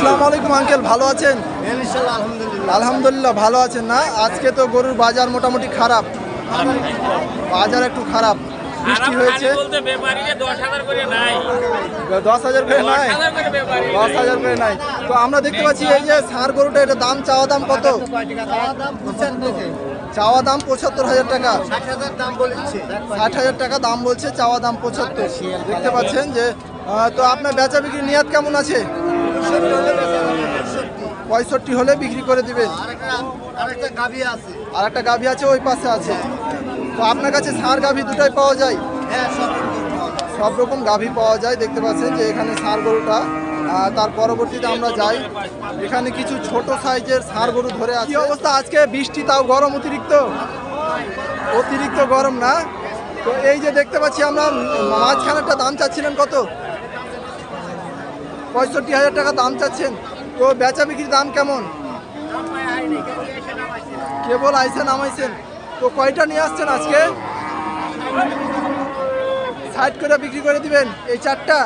আসসালামু আলাইকুম আঙ্কেল, ভালো আছেন? আলহামদুলিল্লাহ ভালো আছেন না? আজকে তো গরুর বাজার মোটামুটি খারাপ, বাজার একটু খারাপ, বৃষ্টি হয়েছে। 10,000 করে নাই, 10,000 করে নাই, 10,000 করে নাই। তো আমরা দেখতে পাচ্ছি এই যে ষাঁড় গরুটা, এটা দাম চাওয়া দাম কত? চাওয়া দাম 75,000 টাকা, 60,000 টাকা দাম বলছে, চাওয়া দাম 75। দেখতে পাচ্ছেন যে তো আপনার বেচা বিক্রি নিয়াত কেমন আছে? 65 হলে বিক্রি করে দিবেন। আর একটা গাভী আছে, ওই পাশে আছে। তো আপনার কাছে ষাঁড় গাভী দুটাই পাওয়া যায়? সব রকম গাভী পাওয়া যায়। দেখতে পাচ্ছেন যে এখানে ষাঁড় গরুটা। তার পরবর্তীতে আমরা যাই, এখানে কিছু ছোট সাইজের ষাঁড় গরু ধরে আছে। কি অবস্থা আজকে? বৃষ্টি, তাও গরম, অতিরিক্ত গরম না? তো এই যে দেখতে পাচ্ছি আমরা মাঝখানেরটা দাম চাচ্ছিলেন কত? 65,000 টাকা দাম চাচ্ছেন। তো বেচা বিক্রির দাম কেমন? কেবল আইসেন, নামাইছেন। তো কয়টা নিয়ে আসছেন আজকে? 60 করে বিক্রি করে দিবেন? এই 4টা,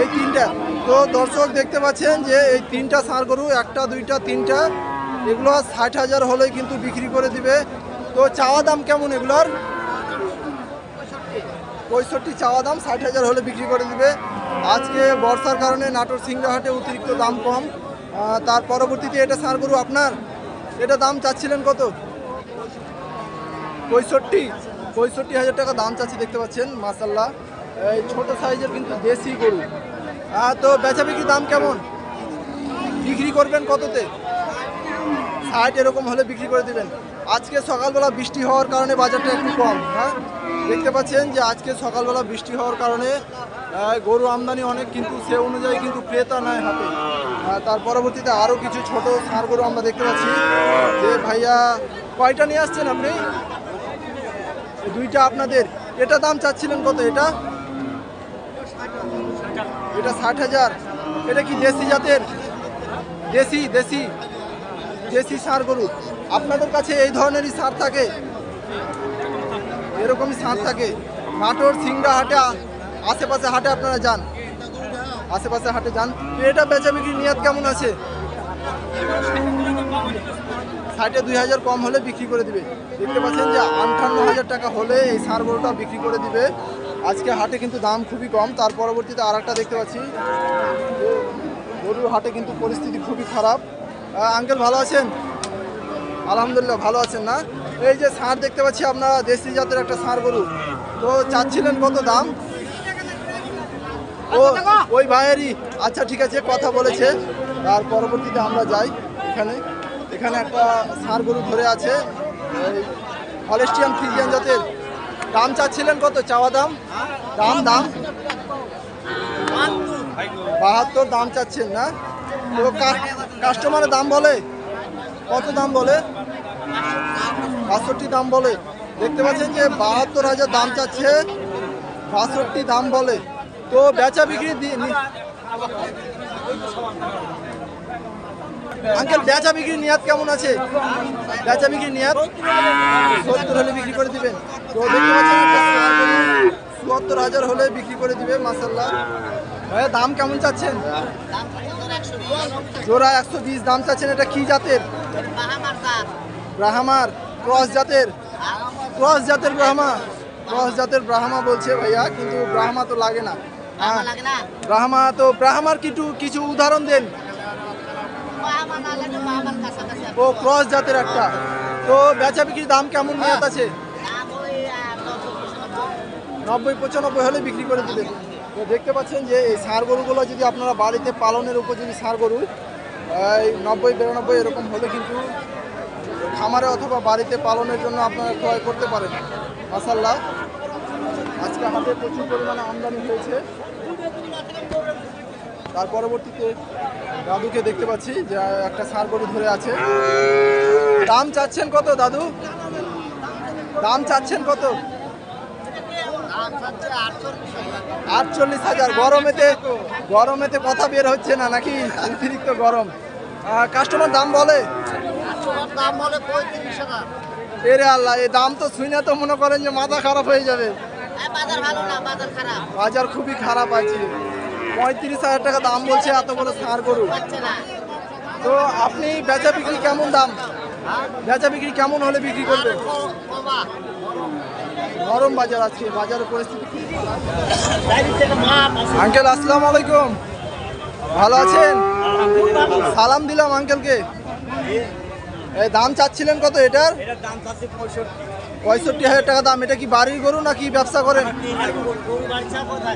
এই 3টা। তো দর্শক দেখতে পাচ্ছেন যে এই 3টা ষাঁড় গরু, 1টা 2টা 3টা, এগুলো 60,000 হলেই কিন্তু বিক্রি করে দিবে। তো চাওয়া দাম কেমন এগুলোর? 65 চাওয়া দাম, 60,000 হলে বিক্রি করে দিবে। আজকে বর্ষার কারণে নাটোর সিংড়া হাটে অতিরিক্ত দাম কম। তার পরবর্তীতে এটা ষাঁড় গরু আপনার, এটা দাম চাচ্ছিলেন কত? 65,000 টাকা দাম চাচ্ছি। দেখতে পাচ্ছেন মাশাআল্লাহ, এই ছোট সাইজের কিন্তু দেশি গরু। তো বেচা বিক্রি দাম কেমন? বিক্রি করবেন কততে? 60 এরকম হলে বিক্রি করে দিবেন। আজকে সকালবেলা বৃষ্টি হওয়ার কারণে বাজারটা একটু কম। হ্যাঁ, দেখতে পাচ্ছেন যে আজকে সকালবেলা বৃষ্টি হওয়ার কারণে গরু আমদানি অনেক, কিন্তু সে অনুযায়ী কিন্তু ক্রেতা নাই হাতে। তার পরবর্তীতে আরও কিছু ছোট ষাঁড় গরু আমরা দেখতে পাচ্ছি। যে ভাইয়া কয়টা নিয়ে আসছেন আপনি? 2টা আপনাদের। এটা দাম চাচ্ছিলেন কত? এটা 60,000। এটা কি দেশি জাতের? দেশি ষাঁড় গরু। আপনাদের কাছে এই ধরনেরই ষাঁড় থাকে? এরকমই ষাঁড় থাকে? নাটোর সিংড়া হাটে, আশেপাশে হাটে আপনারা যান? আশেপাশে হাটে যান। এটা বেচা বিক্রি নিয়াত কেমন আছে? 60-এ 2,000 কম হলে বিক্রি করে দিবে। দেখতে পাচ্ছেন যে 58,000 টাকা হলে এই ষাঁড় গরুটা বিক্রি করে দিবে। আজকে হাটে কিন্তু দাম খুবই কম। তার পরবর্তীতে আর একটা দেখতে পাচ্ছি, গরুর হাটে কিন্তু পরিস্থিতি খুবই খারাপ। আঙ্কেল ভালো আছেন? আলহামদুলিল্লাহ ভালো আছেন না? এই যে ষাঁড় দেখতে পাচ্ছি আপনারা, দেশি জাতের একটা ষাঁড় গরু। তো চাচ্ছিলেন কত দাম? ওই ভাইয়েরই। আচ্ছা ঠিক আছে, কথা বলেছে। তার পরবর্তীতে আমরা যাই, এখানে একটা ষাঁড় গরু ধরে আছে, হলস্টিয়ান ফ্রিজিয়ান জাতের। দাম চাচ্ছিলেন কত? চাওয়া দাম 72 দাম চাচ্ছেন না? তো কাস্টমারের দাম বলে কত? দাম বলে 65 দাম বলে। দেখতে পাচ্ছেন যে 72,000 দাম চাচ্ছে, 65 দাম বলে। তো বেচা বিক্রি আঙ্কেল, বেচা বিক্রির নিয়াত কেমন আছে? বেচা বিক্রির নিয়াত 70 হলে বিক্রি করে দিবেন। তো দেখতে পাচ্ছেন 74,000 হলে বিক্রি করে দিবে। মাশাআল্লাহ। ভাইয়া দাম কেমন চাচ্ছেন? জোড়া 120 দাম চাচ্ছেন। এটা কি জাতের? ব্রাহ্মার ক্রস জাতের? ক্রস জাতের ব্রাহ্মা বলছে ভাইয়া, কিন্তু ব্রাহ্মা তো লাগে না। ব্রাহ্মার কিছু উদাহরণ দেন। ও ক্রস জাতের একটা। তো বেচা বিক্রির দাম কেমন নিয়ত আছে? 90-95 হলে বিক্রি করে দিবেন। তো দেখতে পাচ্ছেন যে এই ষাঁড় গরুগুলো যদি আপনারা বাড়িতে পালনের উপযোগী ষাঁড় গরু, এই 90-92 এরকম হলে কিন্তু খামারে অথবা বাড়িতে পালনের জন্য আপনারা ক্রয় করতে পারেন। মাশাআল্লাহ, আজকে হাতে প্রচুর পরিমাণে আমদানি হয়েছে। তার পরবর্তীতে দাদুকে দেখতে পাচ্ছি যে একটা ষাঁড় গরু ধরে আছে। দাম চাচ্ছেন কত দাদু? দাম চাচ্ছেন কত? 48,000। গরমেতে কথা বের হচ্ছে না নাকি? অতিরিক্ত গরম। কাস্টমার দাম বলে? এরে আল্লাহ, এই দাম তো শুনে তো মনে করেন যে মাথা খারাপ হয়ে যাবে। বাজার খুবই খারাপ আছে। 35,000 টাকা দাম বলছে এত বড় ষাঁড় গরু। তো আপনি বেচা বিক্রি কেমন দাম, বেচা বিক্রি কেমন হলে বিক্রি করবেন? গরম বাজার, আজকে বাজারের পরিস্থিতি। আঙ্কেল আসসালামু আলাইকুম, ভালো আছেন? সালাম দিলাম আঙ্কেলকে। এই দাম চাচ্ছিলেন কত এটার? 65,000 টাকা দাম। এটা কি বাড়ির গরু নাকি ব্যবসা করেন?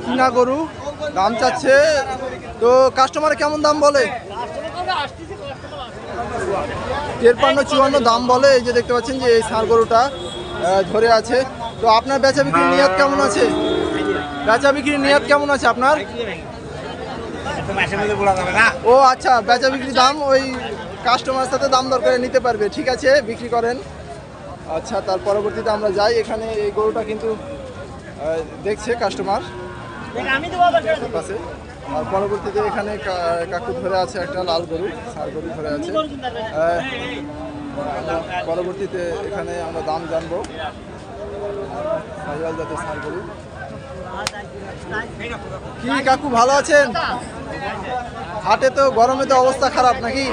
কিনা গরু দাম চাচ্ছে। তো কাস্টমার কেমন দাম বলে? 53-54 দাম বলে। এই যে দেখতে পাচ্ছেন যে এই ষাঁড় গরুটা ধরে আছে। তো আপনার বেচা বিক্রির নিয়ত কেমন আছে? বেচা বিক্রির নিয়ত কেমন আছে আপনার? ও আচ্ছা, বেচা বিক্রির দাম ওই কাস্টমারের সাথে দাম দর করে নিতে পারবে। ঠিক আছে, বিক্রি করেন। আচ্ছা, তার পরবর্তীতে আমরা যাই। এখানে এই গরুটা কিন্তু দেখছে কাস্টমার পাশে। আর পরবর্তীতে এখানে কাকু ধরে আছে একটা লাল গরু, ষাঁড় গরু ধরে আছে। পরবর্তীতে এখানে আমরা দাম জানবো। সাইওয়াল জাতের ষাঁড় গরু। কি কাকু ভালো আছেন? হাটে তো গরমে তো অবস্থা খারাপ নাকি?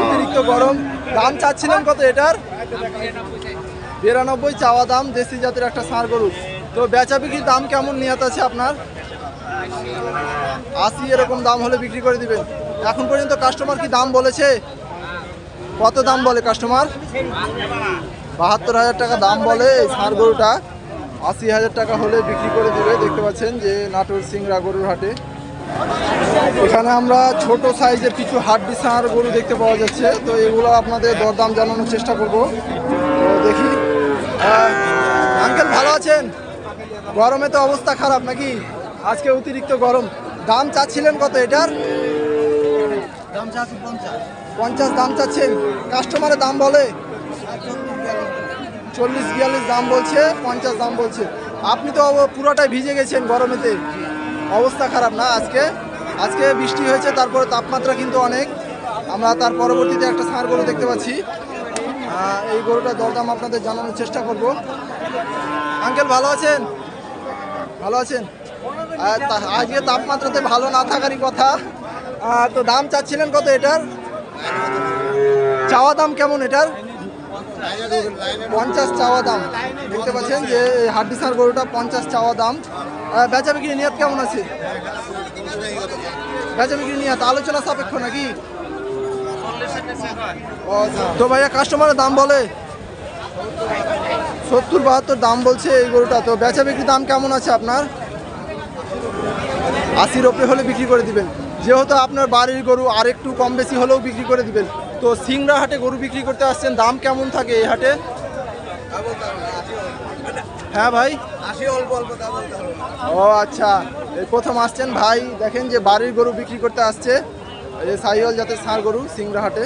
অতিরিক্ত গরম। দাম চাচ্ছিলেন কত এটার? 92 চাওয়া দাম, দেশি জাতের একটা ষাঁড় গরু। তো বেচা বিক্রির দাম কেমন নিয়ত আছে আপনার? 80 এরকম দাম হলে বিক্রি করে দিবেন। এখন পর্যন্ত কাস্টমার কি দাম বলেছে? কত দাম বলে কাস্টমার? 72,000 টাকা দাম বলে এই ষাঁড় গরুটা। 80,000 টাকা হলে বিক্রি করে দিবে। দেখতে পাচ্ছেন যে নাটোর সিংড়া গরুর হাটে। এখানে আমরা ছোট সাইজের কিছু হাড্ডি ষাঁড় গরু দেখতে পাওয়া যাচ্ছে। তো এগুলো আপনাদের দরদাম জানানোর চেষ্টা করব। তো দেখি। আঙ্কেল ভালো আছেন? গরমে তো অবস্থা খারাপ নাকি? আজকে অতিরিক্ত গরম। দাম চাচ্ছিলেন কত এটার? দাম চাচ্ছি 50 দাম চাচ্ছেন। কাস্টমারের দাম বলে 40-42 দাম বলছে, 50 দাম বলছে। আপনি তো পুরোটাই ভিজে গেছেন গরমেতে, অবস্থা খারাপ না? আজকে বৃষ্টি হয়েছে, তারপরে তাপমাত্রা কিন্তু অনেক। আমরা তার পরবর্তীতে একটা ষাঁড় গরু দেখতে পাচ্ছি। এই গরুটার দরদাম আপনাদের জানানোর চেষ্টা করব। আঙ্কেল ভালো আছেন? ভালো আছেন? আজকে তাপমাত্রাতে ভালো না থাকারই কথা। তো দাম চাচ্ছিলেন কত এটার? চাওয়া দাম কেমন এটার? 50 চাওয়া দাম। দেখতে পাচ্ছেন যে হাড্ডি ষাঁড় গরুটা 50 চাওয়া দাম। বেচা বিক্রির নিয়ত কেমন আছে? বেচা বিক্রির নিয়ত আলোচনা সাপেক্ষ নাকি? তো ভাইয়া কাস্টমারের দাম বলে 70-72 দাম বলছে এই গরুটা। তো বেচা বিক্রির দাম কেমন আছে আপনার? 80-র উপরে হলে বিক্রি করে দিবেন। যেহেতু আপনার বাড়ির গরু, আর একটু কম বেশি হলেও বিক্রি করে দিবেন। তো সিংড়া হাটে গরু বিক্রি করতে আসছেন, দাম কেমন থাকে এই হাটে? হ্যাঁ ভাই, ও আচ্ছা, এই প্রথম আসছেন ভাই। দেখেন যে বাড়ির গরু বিক্রি করতে আসছে, এই সাইওয়াল জাতের ষাঁড় গরু সিংড়া হাটে।